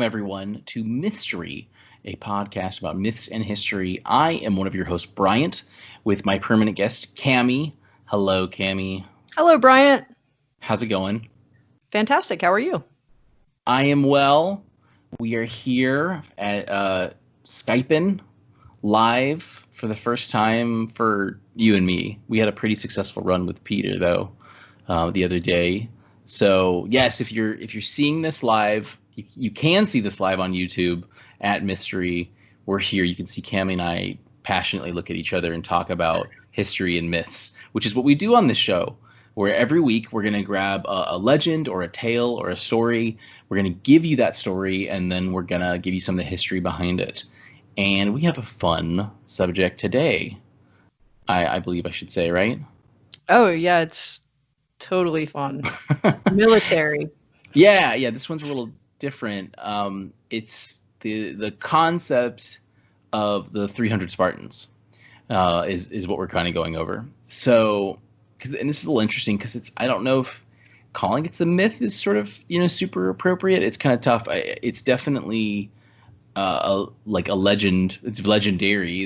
Everyone, to Mythstorie, a podcast about myths and history. I am one of your hosts, Bryant, with my permanent guest, Cammie. Hello, Cammie. Hello, Bryant. How's it going? Fantastic. How are you? I am well. We are here at Skyping live for the first time for you and me. We had a pretty successful run with Peter, though, the other day. So, yes, if you're seeing this live, you can see this live on YouTube at Mythstorie. We're here. You can see Cammie and I passionately look at each other and talk about history and myths, which is what we do on this show, where every week we're going to grab a legend or a tale or a story. We're going to give you that story, and then we're going to give you some of the history behind it. And we have a fun subject today, I believe I should say, right? Oh, yeah, it's totally fun. Military. Yeah, this one's a little different. It's the concept of the 300 Spartans is what we're kind of going over. So, and this is a little interesting because I don't know if calling it a myth is sort of super appropriate. It's kind of tough. It's definitely like a legend. It's legendary.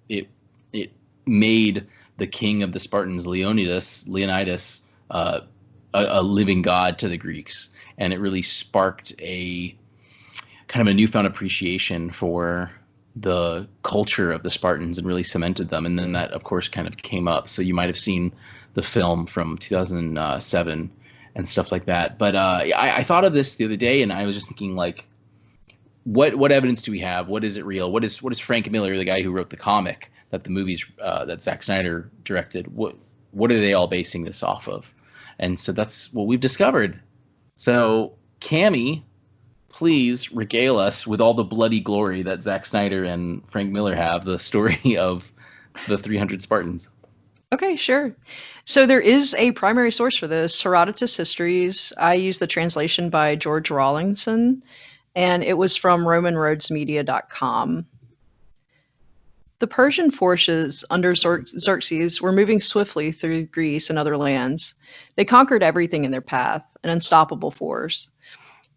It made the king of the Spartans, Leonidas, a living god to the Greeks. And it really sparked a kind of a newfound appreciation for the culture of the Spartans and really cemented them. And then that, of course, kind of came up. So you might have seen the film from 2007 and stuff like that. But I thought of this the other day, and I was just thinking, like, what evidence do we have? What is it real? What is Frank Miller, the guy who wrote the comic that the movies that Zack Snyder directed? What are they all basing this off of? And so that's what we've discovered. So, Cammie, please regale us with all the bloody glory that Zack Snyder and Frank Miller have, the story of the 300 Spartans. Okay, sure. So there is a primary source for this, Herodotus Histories. I use the translation by George Rawlinson, and it was from RomanRoadsMedia.com. The Persian forces under Xerxes were moving swiftly through Greece and other lands. They conquered everything in their path, an unstoppable force.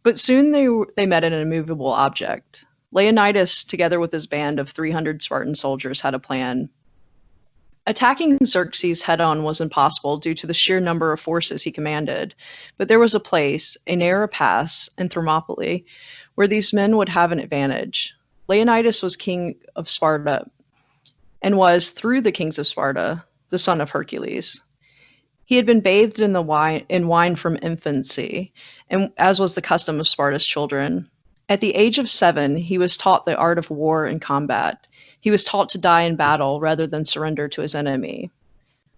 But soon they met an immovable object. Leonidas, together with his band of 300 Spartan soldiers, had a plan. Attacking Xerxes head-on was impossible due to the sheer number of forces he commanded, but there was a place, a narrow pass in Thermopylae, where these men would have an advantage. Leonidas was king of Sparta, and was, through the kings of Sparta, the son of Hercules. He had been bathed in wine from infancy, and as was the custom of Sparta's children. At the age of 7, he was taught the art of war and combat. He was taught to die in battle rather than surrender to his enemy.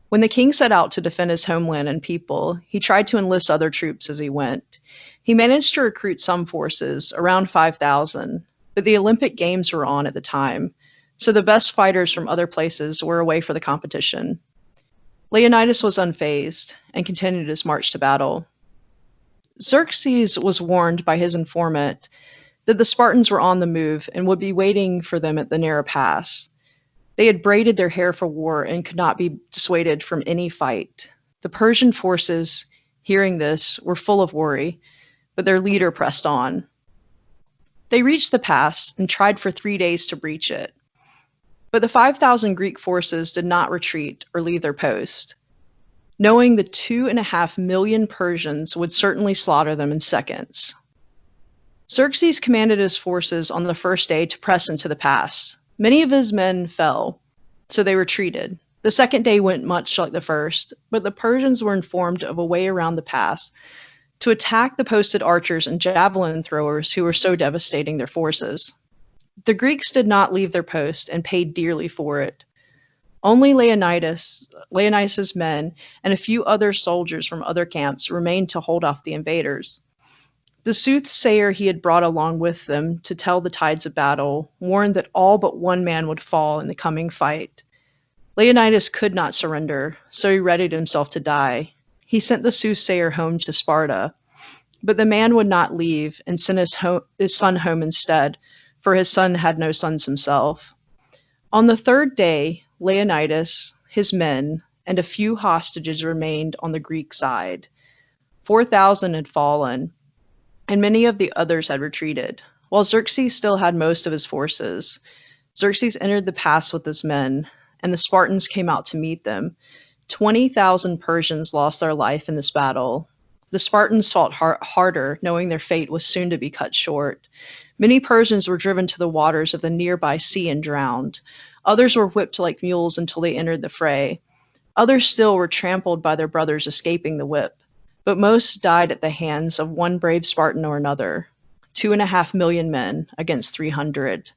When the king set out to defend his homeland and people, he tried to enlist other troops as he went. He managed to recruit some forces, around 5,000, but the Olympic Games were on at the time, so the best fighters from other places were away for the competition. Leonidas was unfazed and continued his march to battle. Xerxes was warned by his informant that the Spartans were on the move and would be waiting for them at the narrow pass. They had braided their hair for war and could not be dissuaded from any fight. The Persian forces, hearing this, were full of worry, but their leader pressed on. They reached the pass and tried for 3 days to breach it. But the 5,000 Greek forces did not retreat or leave their post, knowing the 2.5 million Persians would certainly slaughter them in seconds. Xerxes commanded his forces on the first day to press into the pass. Many of his men fell, so they retreated. The second day went much like the first, but the Persians were informed of a way around the pass to attack the posted archers and javelin throwers who were so devastating their forces. The Greeks did not leave their post and paid dearly for it. Only Leonidas's men and a few other soldiers from other camps remained to hold off the invaders. The soothsayer he had brought along with them to tell the tides of battle warned that all but one man would fall in the coming fight. Leonidas could not surrender, so he readied himself to die. He sent the soothsayer home to Sparta, but the man would not leave and sent his son home instead, for his son had no sons himself. On the third day, Leonidas, his men, and a few hostages remained on the Greek side. 4,000 had fallen. and many of the others had retreated. While Xerxes still had most of his forces, Xerxes entered the pass with his men, and the Spartans came out to meet them. 20,000 Persians lost their life in this battle. The Spartans fought harder, knowing their fate was soon to be cut short. Many Persians were driven to the waters of the nearby sea and drowned. Others were whipped like mules until they entered the fray. Others still were trampled by their brothers escaping the whip. But most died at the hands of one brave Spartan or another. 2.5 million men against 300.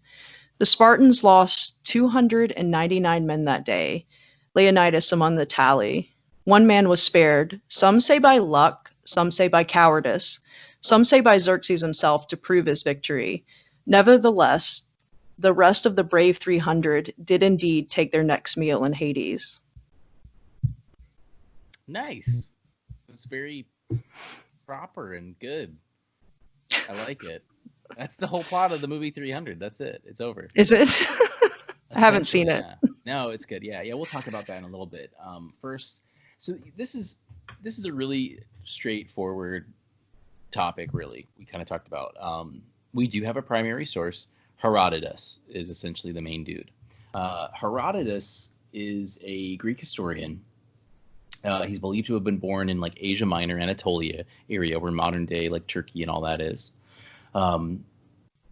The Spartans lost 299 men that day, Leonidas among the tally. One man was spared, some say by luck, some say by cowardice, some say by Xerxes himself to prove his victory. Nevertheless, the rest of the brave 300 did indeed take their next meal in Hades. Nice. It was very proper and good. I like it. That's the whole plot of the movie 300. That's it. It's over. Is it? I haven't seen it. Yeah. No, it's good. Yeah, we'll talk about that in a little bit. First, so this is a really straightforward topic. Really, we kind of talked about. We do have a primary source. Herodotus is essentially the main dude. Herodotus is a Greek historian. He's believed to have been born in like Asia Minor, Anatolia area, where modern day like Turkey and all that is.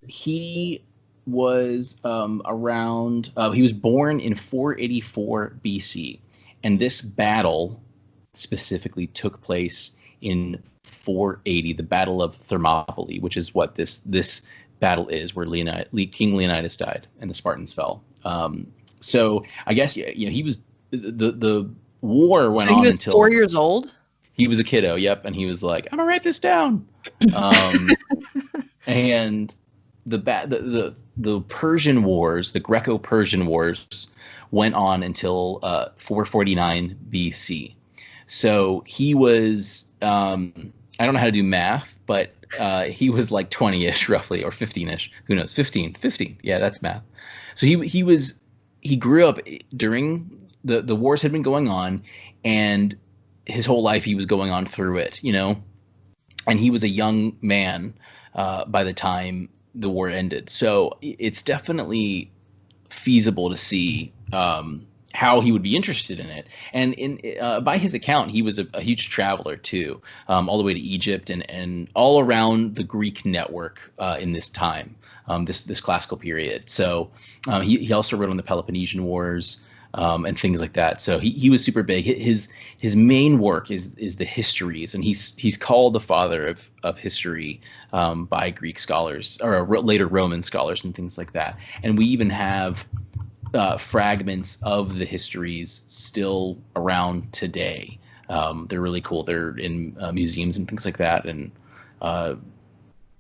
He was around. He was born in 484 BC, and this battle specifically took place in 480, the Battle of Thermopylae, which is what this battle is, where King Leonidas died and the Spartans fell. So I guess he was the war went on until 4 years old. He was a kiddo, yep, and he was like, "I'm gonna write this down." And the Persian Wars, the Greco-Persian Wars, went on until 449 BC. So he was, I don't know how to do math, but he was like 20-ish roughly, or 15-ish. Who knows? 15. Yeah, that's math. So he grew up during the wars had been going on, and his whole life he was going on through it, and he was a young man by the time the war ended. So it's definitely feasible to see how he would be interested in it. And by his account, he was a huge traveler too, all the way to Egypt and all around the Greek network in this time, this classical period. So he also wrote on the Peloponnesian Wars. And things like that. So he was super big. His main work is the histories, and he's called the father of history by Greek scholars, or later Roman scholars and things like that. And we even have fragments of the histories still around today. They're really cool. They're in museums and things like that, and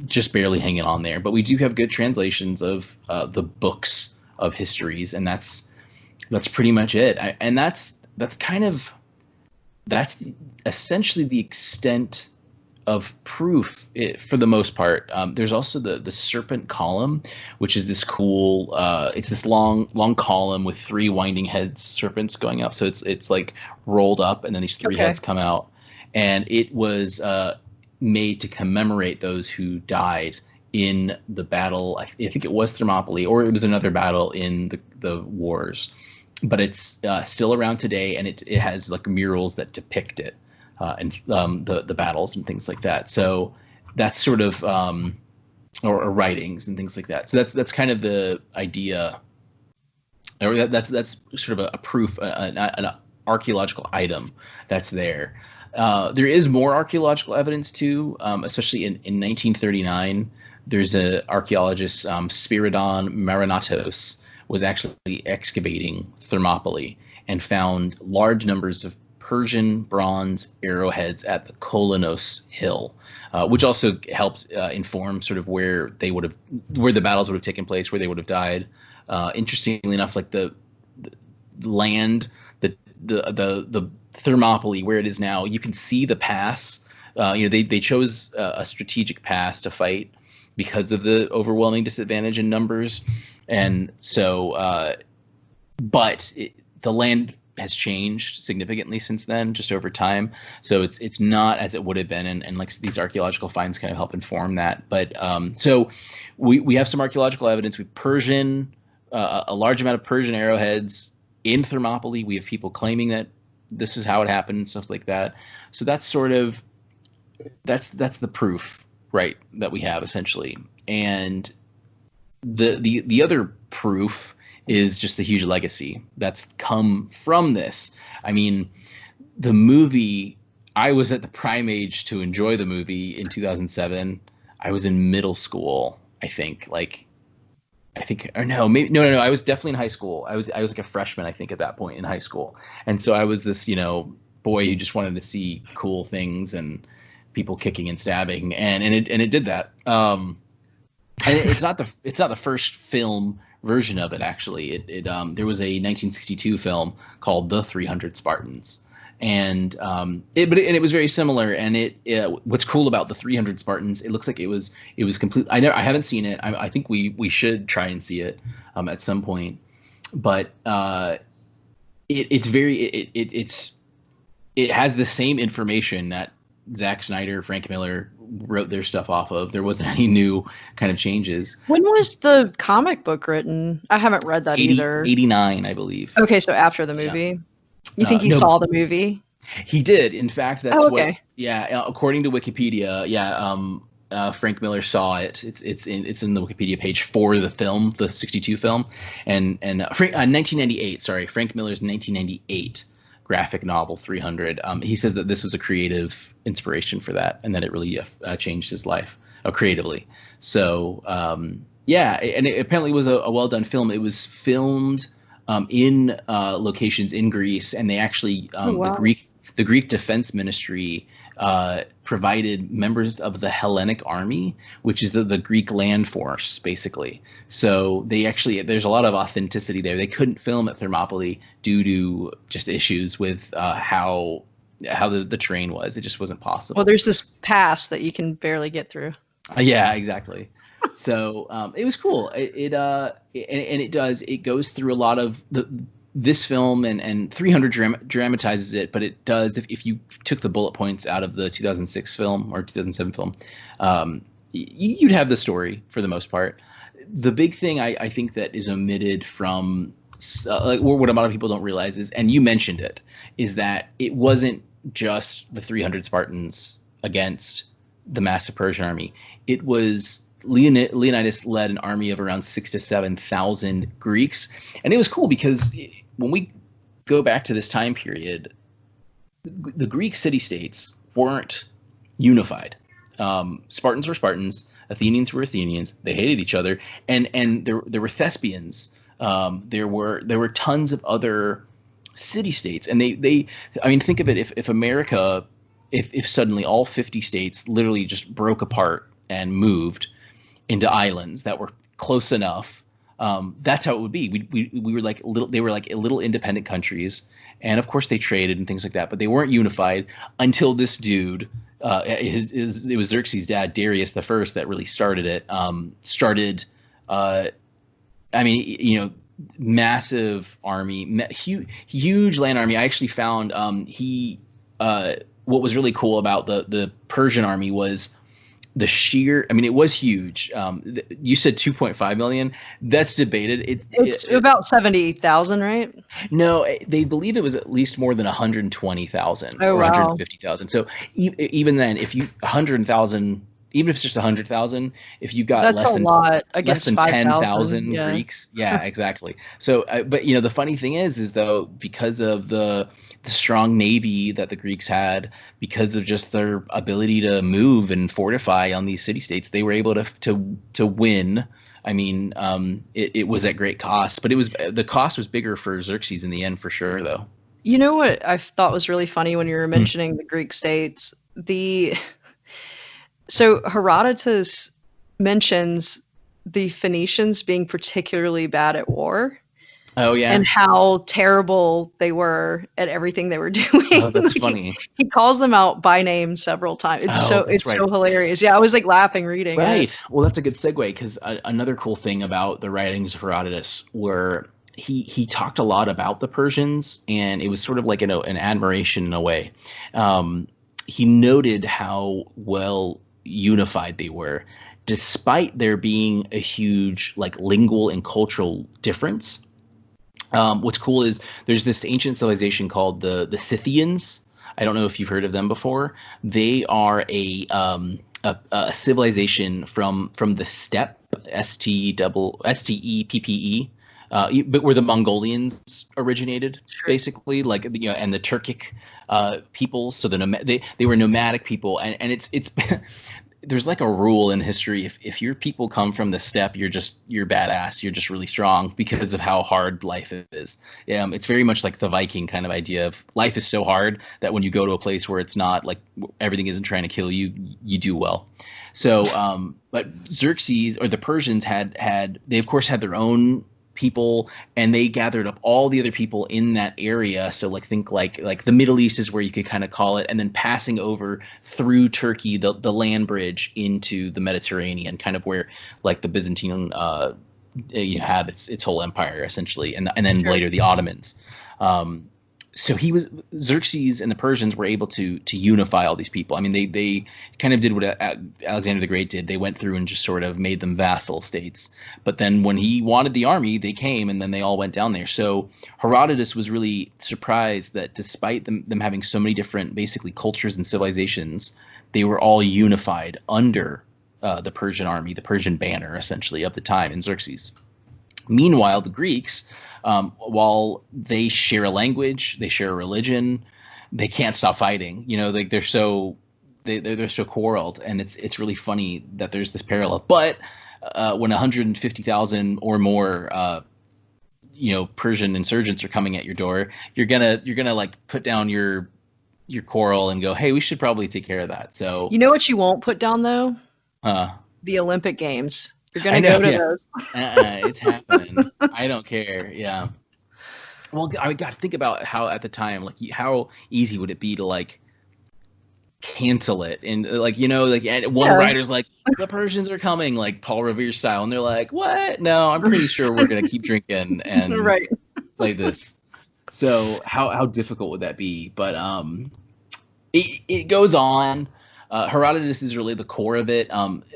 just barely hanging on there. But we do have good translations of the books of histories, and that's pretty much it. That's essentially the extent of proof for the most part. There's also the serpent column, which is this cool. It's this long column with three winding heads, serpents going up. So it's like rolled up, and then these three heads come out, and it was made to commemorate those who died in the battle. I think it was Thermopylae, or it was another battle in the wars. But it's still around today, and it has like murals that depict it and the battles and things like that. So that's sort of or writings and things like that. So that's kind of the idea, or that's sort of a proof, an archaeological item that's there. There is more archaeological evidence too, especially in 1939. There's an archaeologist, Spiridon Marinatos, was actually excavating Thermopylae and found large numbers of Persian bronze arrowheads at the Kolonos Hill, which also helps inform sort of where the battles would have taken place, where they would have died. Interestingly enough, like the land, the Thermopylae, where it is now, you can see the pass. They chose a strategic pass to fight because of the overwhelming disadvantage in numbers. And so, the land has changed significantly since then, just over time. So it's not as it would have been, and like these archaeological finds kind of help inform that. But so we have some archaeological evidence. We Persian a large amount of Persian arrowheads in Thermopylae. We have people claiming that this is how it happened and stuff like that. So that's sort of that's the proof, right, that we have essentially. And the other proof is just the huge legacy that's come from this. I mean, the movie, I was at the prime age to enjoy the movie in 2007. I was in middle school, I think, or no, maybe, no. I was definitely in high school. I was like a freshman, I think, at that point in high school. And so I was this, boy who just wanted to see cool things and people kicking and stabbing. And it did that. And it's not the first film version of it, actually. There was a 1962 film called The 300 Spartans, and it was very similar. And what's cool about The 300 Spartans, it looks like it was complete. I haven't seen it. I think we should try and see it at some point. But it has the same information that Zack Snyder, Frank Miller wrote their stuff off of. There wasn't any new kind of changes. When was the comic book written? I haven't read that either. 89, I believe. Okay, so after the movie. You think he saw the movie? He did. In fact, that's according to Wikipedia, Frank Miller saw it. It's in the Wikipedia page for the film, the 62 film, and 1998. Sorry, Frank Miller's 1998 graphic novel 300. He says that this was a creative inspiration for that, and that it really changed his life creatively. So and it apparently was a well done film. It was filmed in locations in Greece, and they actually the Greek Defense Ministry provided members of the Hellenic Army, which is the Greek land force, basically. So there's a lot of authenticity there. They couldn't film at Thermopylae due to just issues with how the terrain was. It just wasn't possible. Well, there's this pass that you can barely get through. Yeah, exactly. So it was cool. It goes through a lot of this film, and 300 dramatizes it, but it does, if you took the bullet points out of the 2006 film or 2007 film, you'd have the story for the most part. The big thing I think that is omitted from what a lot of people don't realize is, and you mentioned it, is that it wasn't just the 300 Spartans against the massive Persian army. It was Leonidas led an army of around 6,000 to 7,000 Greeks. And it was cool because when we go back to this time period, the Greek city-states weren't unified. Spartans were Spartans, Athenians were Athenians. They hated each other, and there were thespians. There were tons of other city-states, and they think of it, if America, if suddenly all 50 states literally just broke apart and moved into islands that were close enough, that's how it would be. We were like they were like little independent countries, and of course they traded and things like that, but they weren't unified until this dude, it was Xerxes' dad, Darius the First, that really started it. Massive army, huge land army. I actually found what was really cool about the Persian army was the sheer, it was huge. You said 2.5 million. That's debated. It's about 70,000, right? No, they believe it was at least more than 120,000 or 150,000. So even then, if you 100,000, even if it's just 100,000, if you got less than 10,000 Greeks, yeah, exactly. So, but the funny thing is though, because of the strong navy that the Greeks had, because of just their ability to move and fortify on these city-states, they were able to win. It was at great cost, but the cost was bigger for Xerxes in the end, for sure, though. You know what I thought was really funny when you were mentioning the Greek states? So Herodotus mentions the Phoenicians being particularly bad at war. Oh, yeah. And how terrible they were at everything they were doing. Oh, that's funny. He calls them out by name several times. It's so hilarious. Yeah, I was laughing reading it. Right. Well, that's a good segue, because another cool thing about the writings of Herodotus were he talked a lot about the Persians, and it was sort of like an admiration in a way. He noted how well unified they were, despite there being a huge like lingual and cultural difference. What's cool is there's this ancient civilization called the Scythians. I don't know if you've heard of them before. They are a civilization from the steppe, Steppe, but where the Mongolians originated, basically, like and the Turkic peoples. So they were nomadic people, and it's there's like a rule in history: if your people come from the steppe, you're badass. You're just really strong because of how hard life is. It's very much like the Viking kind of idea of life is so hard that when you go to a place where it's not like everything isn't trying to kill you, you do well. So, but Xerxes or the Persians they of course had their own people, and they gathered up all the other people in that area. So like think like the Middle East is where you could kind of call it, and then passing over through Turkey, the land bridge into the Mediterranean, kind of where like the Byzantine had its whole empire essentially, and then later the Ottomans. So Xerxes and the Persians were able to unify all these people. I mean, they kind of did what Alexander the Great did. They went through and just sort of made them vassal states. But then when he wanted the army, they came, and then they all went down there. So Herodotus was really surprised that despite them having so many different basically cultures and civilizations, they were all unified under the Persian army, the Persian banner essentially of the time in Xerxes. Meanwhile, the Greeks, while they share a language, they share a religion, they can't stop fighting. Like they're so quarreled, and it's really funny that there's this parallel. But when 150,000 or more Persian insurgents are coming at your door, you're gonna like put down your quarrel and go, hey, we should probably take care of that. So you know what you won't put down though? The Olympic Games. You're gonna go to those. It's happening. I don't care. Yeah. Well, I got to think about how at the time, like, how easy would it be to like cancel it, and like and one writer's like, the Persians are coming, like Paul Revere style, and they're like, what? No, I'm pretty sure we're gonna keep drinking and play this. So how difficult would that be? But it goes on. Herodotus is really the core of it.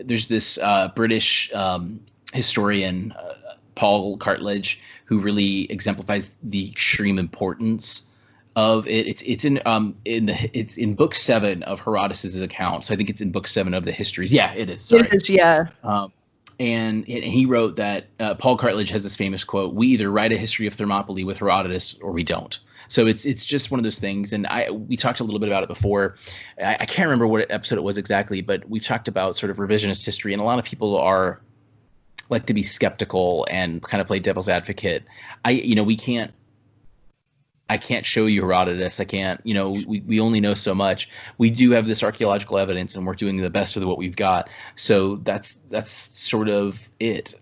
There's this British historian, Paul Cartledge, who really exemplifies the extreme importance of it. It's in book 7 of Herodotus's account. So I think it's in book 7 of the histories. Yeah, it is. Sorry. It is. Yeah. And he wrote that Paul Cartledge has this famous quote: "We either write a history of Thermopylae with Herodotus, or we don't." So it's just one of those things. And we talked a little bit about it before. I can't remember what episode it was exactly, but we've talked about sort of revisionist history, and a lot of people like to be skeptical and kind of play devil's advocate. I can't show you Herodotus. I can't, we only know so much. We do have this archaeological evidence, and we're doing the best with what we've got. So that's sort of it.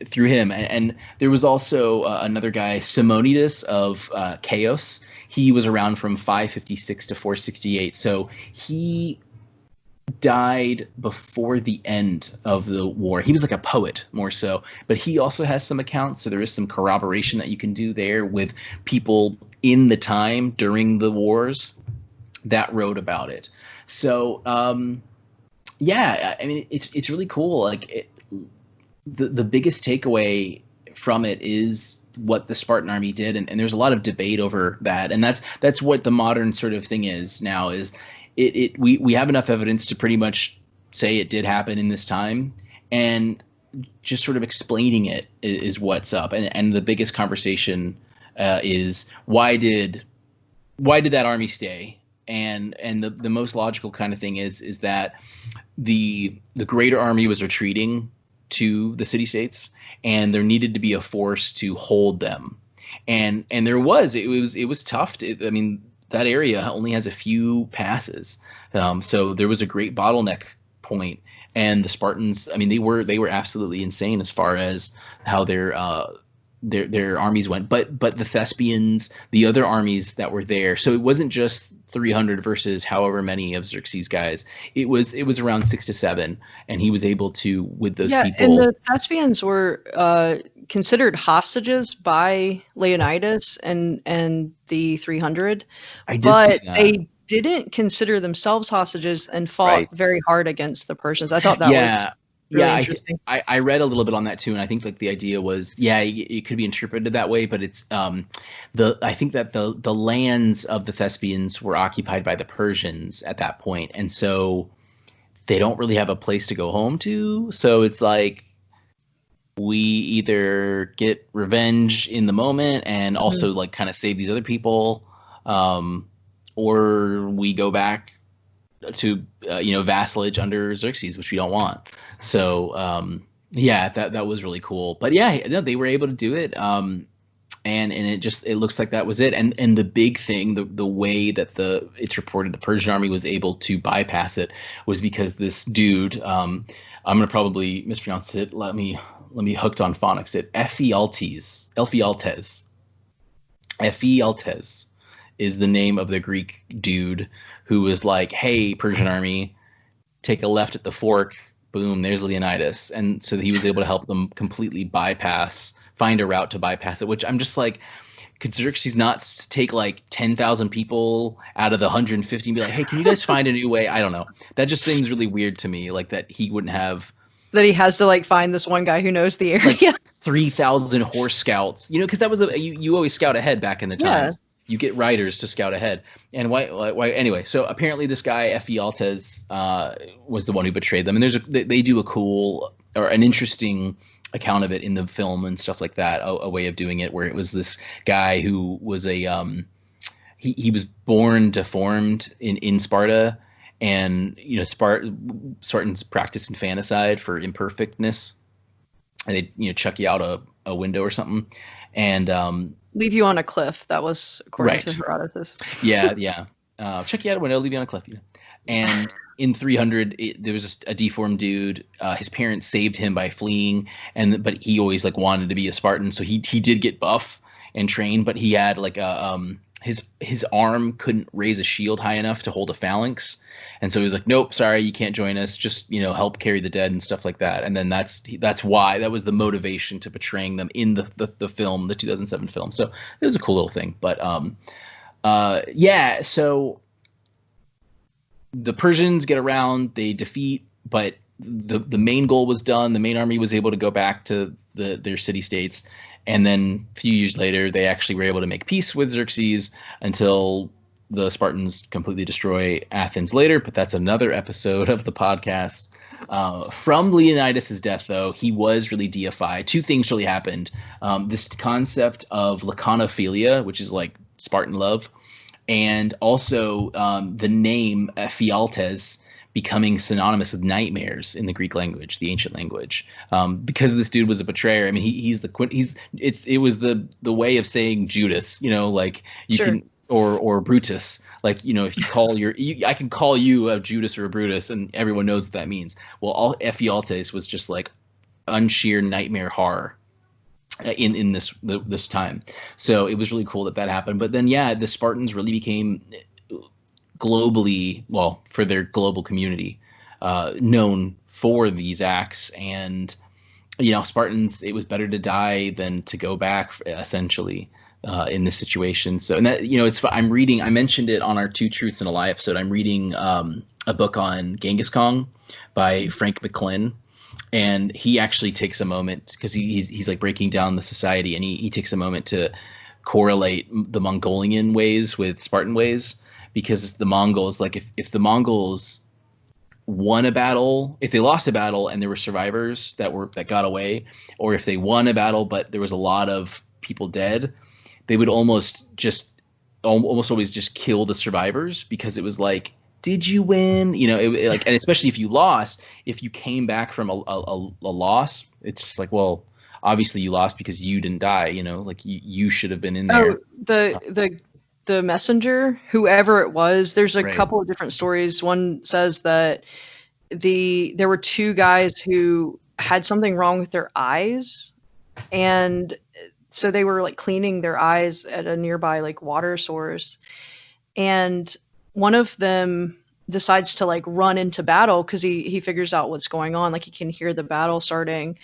Through him. And there was also another guy, Simonides of Chios. He was around from 556 to 468. So he died before the end of the war. He was like a poet more so, but he also has some accounts. So there is some corroboration that you can do there with people in the time during the wars that wrote about it. So I mean, it's really cool. Like the biggest takeaway from it is what the Spartan army did, and there's a lot of debate over that, and that's what the modern sort of thing is now. Is we have enough evidence to pretty much say it did happen in this time, and just sort of explaining it is what's up. And the biggest conversation is why did that army stay? And the most logical kind of thing is that the greater army was retreating to the city-states, and there needed to be a force to hold them. And it was tough. I mean, that area only has a few passes. So there was a great bottleneck point. And the Spartans, I mean, they were absolutely insane as far as how their armies went. But the Thespians, the other armies that were there, so it wasn't just 300 versus however many of Xerxes' guys. It was around 6 to 7, and he was able to, with those people. And the Thespians were considered hostages by Leonidas and the 300, I did see but that. they didn't consider themselves hostages and fought Right. very hard against the Persians. I thought that was Yeah. really Yeah, interesting. I read a little bit on that too, and I think like the idea was, yeah, it could be interpreted that way, but it's I think that the lands of the Thespians were occupied by the Persians at that point, and so they don't really have a place to go home to. So it's like we either get revenge in the moment and also like kind of save these other people, or we go back to vassalage under Xerxes, which we don't want. So yeah, that was really cool. But yeah, no, they were able to do it. And it looks like that was it. And the big thing, the way that it's reported the Persian army was able to bypass it was because this dude, I'm gonna probably mispronounce it. Let me hooked on phonics it. Ephialtes is the name of the Greek dude who was like, hey, Persian army, take a left at the fork. Boom, there's Leonidas. And so he was able to help them completely find a route to bypass it, which I'm just like, could Xerxes not take like 10,000 people out of the 150 and be like, hey, can you guys find a new way? I don't know. That just seems really weird to me, like that he wouldn't have. That he has to like find this one guy who knows the area. Like 3,000 horse scouts, because that was you always scout ahead back in the times. You get riders to scout ahead. And why anyway, so apparently this guy Ephialtes was the one who betrayed them, and they do a cool or an interesting account of it in the film and stuff like that, a way of doing it where it was this guy who was he was born deformed in Sparta, and Spartans practiced infanticide for imperfectness, and they chuck you out a window or something, and leave you on a cliff. That was according to Herodotus. Yeah. Check you out a window, leave you on a cliff. And in 300, there was just a deformed dude. His parents saved him by fleeing, but he always like wanted to be a Spartan, so he did get buff and trained, but he had like his arm couldn't raise a shield high enough to hold a phalanx, and so he was like, nope, sorry, you can't join us, just help carry the dead and stuff like that. And then that's why that was the motivation to betraying them in the film, the 2007 film. So it was a cool little thing. But yeah, so the Persians get around, they defeat, but the main goal was done. The main army was able to go back to their city states. And then a few years later, they actually were able to make peace with Xerxes until the Spartans completely destroy Athens later. But that's another episode of the podcast. From Leonidas' death, though, he was really deified. Two things really happened. This concept of laconophilia, which is like Spartan love, and also the name Ephialtes becoming synonymous with nightmares in the Greek language, the ancient language, because this dude was a betrayer. I mean, it was the way of saying Judas, like you Sure. can, or Brutus, like, if you call I can call you a Judas or a Brutus, and everyone knows what that means. Well, all Ephialtes was just like unsheer nightmare horror in this time. So it was really cool that happened. But then, yeah, the Spartans really became globally, well, for their global community, known for these acts. And Spartans, it was better to die than to go back, essentially, in this situation. So, and that, I mentioned it on our Two Truths and a Lie episode. I'm reading a book on Genghis Khan by Frank McClinn, and he actually takes a moment, because he's like breaking down the society, and he takes a moment to correlate the Mongolian ways with Spartan ways. Because the Mongols, like if the Mongols won a battle, if they lost a battle and there were survivors that got away, or if they won a battle but there was a lot of people dead, they would almost always just kill the survivors, because it was like, did you win? And especially if you lost, if you came back from a loss, it's just like, well, obviously you lost because you didn't die. Like you should have been in there. Oh, the messenger, whoever it was, there's a couple of different stories. One says that there were two guys who had something wrong with their eyes, and so they were like cleaning their eyes at a nearby like water source, and one of them decides to like run into battle because he figures out what's going on, like he can hear the battle starting,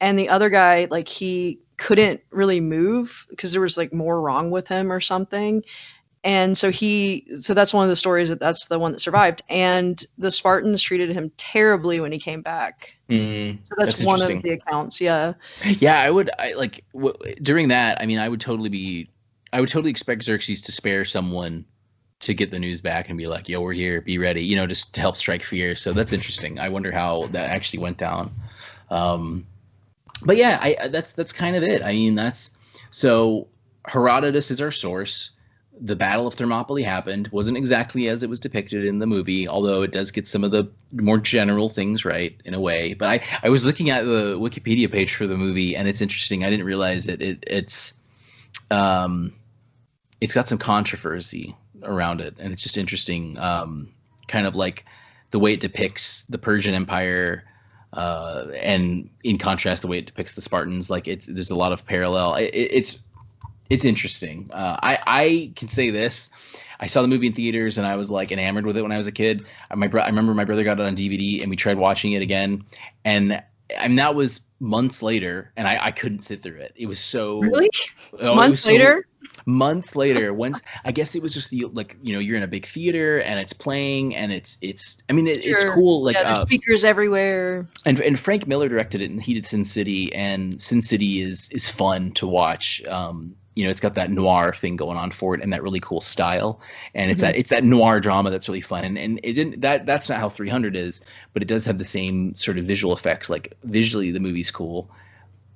and the other guy, like, he couldn't really move because there was like more wrong with him or something. And so that's one of the stories that's the one that survived. And the Spartans treated him terribly when he came back. So that's one of the accounts. Yeah. Yeah, during that, I mean, I would totally expect Xerxes to spare someone to get the news back and be like, yo, we're here, be ready, just to help strike fear. So that's interesting. I wonder how that actually went down. But yeah, that's kind of it. I mean, so Herodotus is our source. The Battle of Thermopylae happened. Wasn't exactly as it was depicted in the movie, although it does get some of the more general things right in a way. But I was looking at the Wikipedia page for the movie, and it's interesting. I didn't realize it's got some controversy around it, and it's just interesting. Kind of like the way it depicts the Persian Empire, and in contrast, the way it depicts the Spartans. Like there's a lot of parallel. It's interesting. I can say this. I saw the movie in theaters and I was like enamored with it when I was a kid. I remember my brother got it on DVD and we tried watching it again. And that was months later and I couldn't sit through it. It was so... Really? Months later? Months later. Once, I guess it was just you're in a big theater and it's playing and it's cool. Like, there's speakers everywhere. And Frank Miller directed it and he did Sin City, and Sin City is fun to watch. It's got that noir thing going on for it and that really cool style. And it's that noir drama that's really fun. And it didn't, that's not how 300 is, but it does have the same sort of visual effects. Like visually the movie's cool,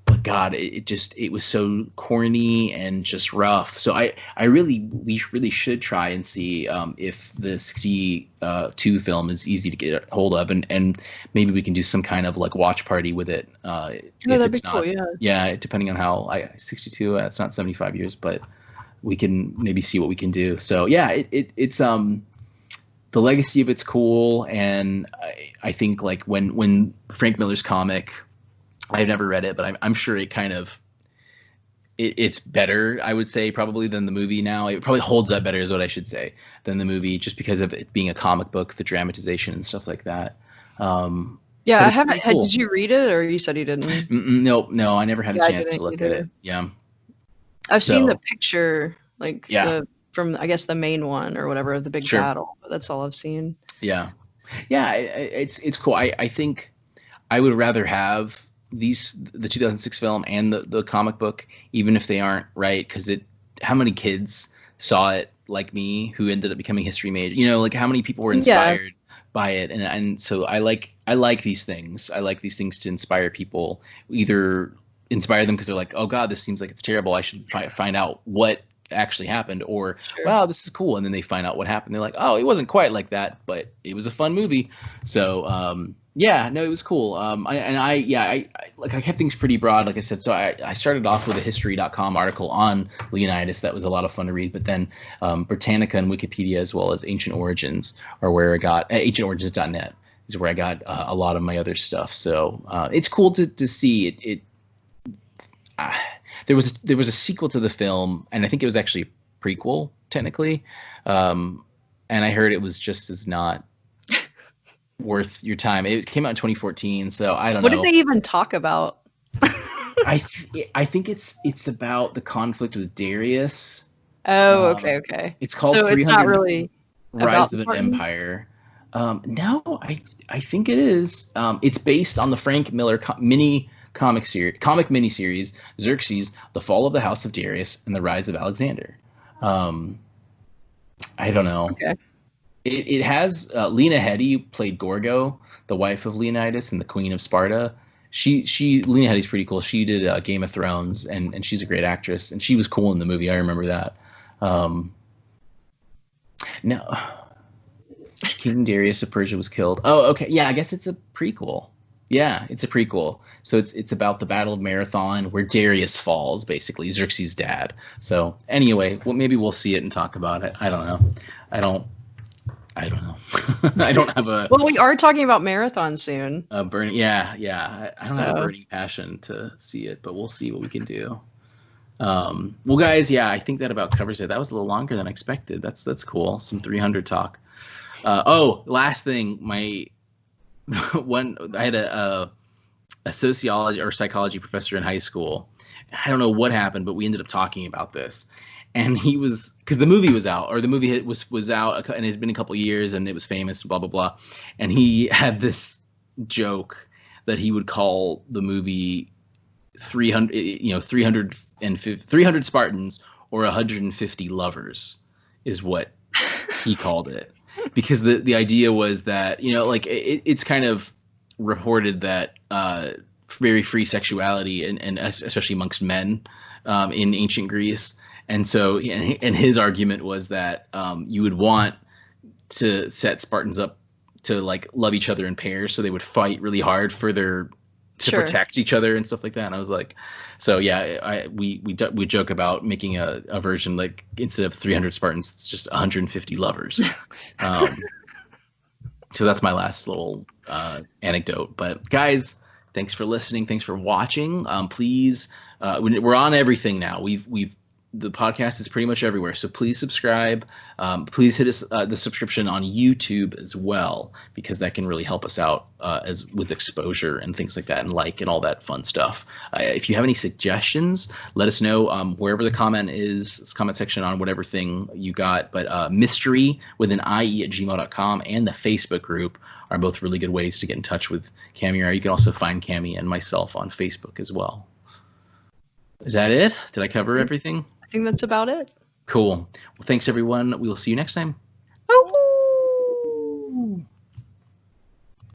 but God, it was so corny and just rough. So we really should try and see if the 62 film is easy to get a hold of, and maybe we can do some kind of like watch party with it. If that'd it's be not, cool, yeah. Yeah, depending on how 62. It's not 75 years, but we can maybe see what we can do. So yeah, it's the legacy of it's cool, and I think like when Frank Miller's comic. I've never read it, but I'm sure it kind of it's better, I would say, probably than the movie now. It probably holds up better is what I should say than the movie, just because of it being a comic book, the dramatization and stuff like that. Yeah, I haven't. Cool. Did you read it, or you said you didn't? No, I never had a chance to look at it. Yeah, I've seen the picture, from I guess the main one or whatever, the big battle. But that's all I've seen. Yeah, it's cool. I think I would rather have the 2006 film and the comic book, even if they aren't right, because how many kids saw it like me who ended up becoming history major? Like how many people were inspired by it, and so I like these things. I like these things to inspire people, either inspire them because they're like, oh God, this seems like it's terrible, I should find out what actually happened, or wow, this is cool, and then they find out what happened. They're like, oh, it wasn't quite like that, but it was a fun movie. So yeah, no, it was cool. I kept things pretty broad, like I said. So I started off with a history.com article on Leonidas that was a lot of fun to read. But then Britannica and Wikipedia, as well as Ancient Origins, are where I got ancientorigins.net is where I got a lot of my other stuff. So it's cool to see it. There was a sequel to the film, and I think it was actually a prequel technically. And I heard it was just as not worth your time. It came out in 2014, so I don't know. What did they even talk about? I think it's about the conflict with Darius. Oh, okay. It's called so 300 it's not really Rise of an Empire. No, I think it is. It's based on the Frank Miller comic miniseries Xerxes: The Fall of the House of Darius and the Rise of Alexander. I don't know. Okay. It has Lena Headey played Gorgo, the wife of Leonidas and the Queen of Sparta. Lena Headey's pretty cool. She did Game of Thrones, and she's a great actress, and she was cool in the movie. I remember that. No, King Darius of Persia was killed. Oh, okay. Yeah, I guess it's a prequel. Yeah, it's a prequel. So it's about the Battle of Marathon where Darius falls, basically Xerxes' dad. So anyway, maybe we'll see it and talk about it. I don't know. I don't know. I don't have a... Well, we are talking about Marathon soon. Burning, yeah. I don't have a burning passion to see it, but we'll see what we can do. Well, guys, yeah, I think that about covers it. That was a little longer than I expected. That's cool. Some 300 talk. Last thing, I had a sociology or psychology professor in high school. I don't know what happened, but we ended up talking about this. And he was, because the movie was out, or the movie was out, and it had been a couple of years, and it was famous, blah blah blah. And he had this joke that he would call the movie 300, 300 Spartans or 150 lovers, is what he called it, because the idea was that, like it's kind of reported that very free sexuality and especially amongst men in ancient Greece. And so, and his argument was that you would want to set Spartans up to like love each other in pairs, so they would fight really hard to protect each other and stuff like that. And I was like, so yeah, we joke about making a version like instead of 300 Spartans, it's just 150 lovers. So that's my last little anecdote. But guys, thanks for listening. Thanks for watching. Please, we're on everything now. The podcast is pretty much everywhere, so please subscribe. Please hit us the subscription on YouTube as well, because that can really help us out as with exposure and things like that, and all that fun stuff. If you have any suggestions, let us know wherever the comment is, comment section on whatever thing you got. But Mythstorie with an IE at gmail.com and the Facebook group are both really good ways to get in touch with Cami. You can also find Cami and myself on Facebook as well. Is that it? Did I cover everything? I think that's about it. Cool. Well, thanks, everyone. We will see you next time.